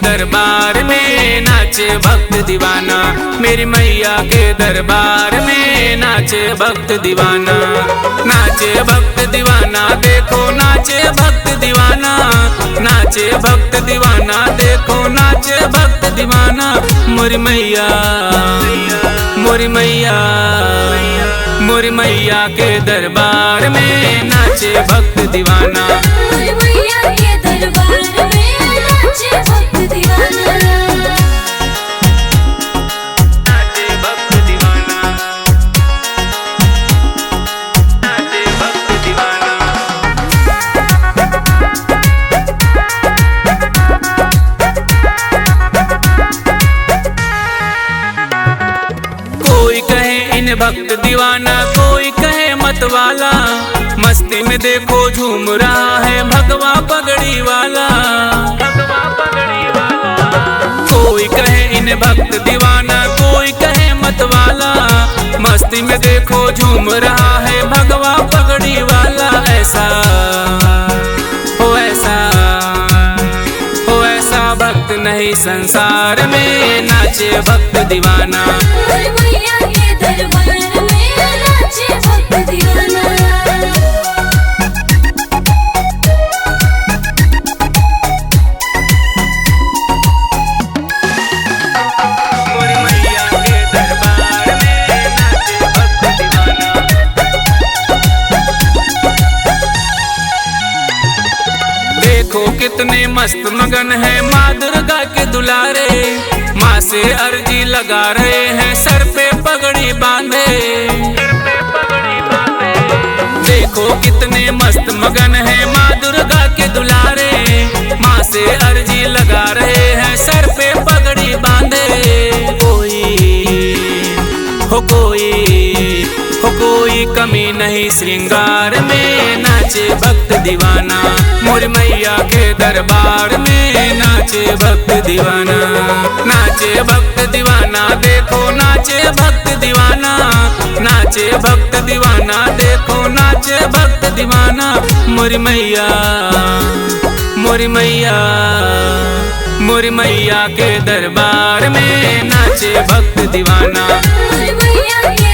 दरबार में नाचे भक्त दीवाना, मेरी मैया के दरबार में नाचे भक्त दीवाना। नाचे भक्त दीवाना देखो नाचे भक्त दीवाना, नाचे भक्त दीवाना देखो नाचे भक्त दीवाना। मोरी मैया मोरी मैया मोरी मैया के दरबार में नाचे भक्त दीवाना। मोरी मैया के दरबार में नाचे भक्त दीवाना। नाचे भक्त दीवाना, नाचे भक्त दीवाना। कोई कहे इन भक्त दीवाना, कोई कहे मतवाला, मस्ती में देखो झूम रहा है भगवा पगड़ी वाला। कोई कहे इन भक्त दीवाना, कोई कहे मतवाला, मस्ती में देखो झूम रहा है भगवा पगड़ी वाला। ऐसा हो ऐसा हो ऐसा भक्त नहीं संसार में, नाचे भक्त दीवाना। मोरी मैया के दरबार में नाचे भक्त दीवाना। मोरी मैया के दरबार में नाचे भक्त दीवाना। देखो कितने मस्त मगन है माँ दुर्गा के दुलारे, माँ से अर्जी लगा रहे हैं सर पे पगड़ी बांधे। देखो कितने मस्त मगन है माँ दुर्गा के दुलारे, माँ से अर्जी लगा रहे हैं सर पे पगड़ी बांधे। कोई कमी नहीं श्रृंगार में, नाचे भक्त दीवाना। मोरी मैया के दरबार में नाचे भक्त दीवाना। नाचे भक्त दीवाना देखो नाचे भक्त दीवाना, नाचे भक्त दीवाना देखो नाचे भक्त दीवाना। मोरी मैया मोरी मैया मोरी मैया के दरबार में नाचे भक्त दीवाना। मोरी मैया के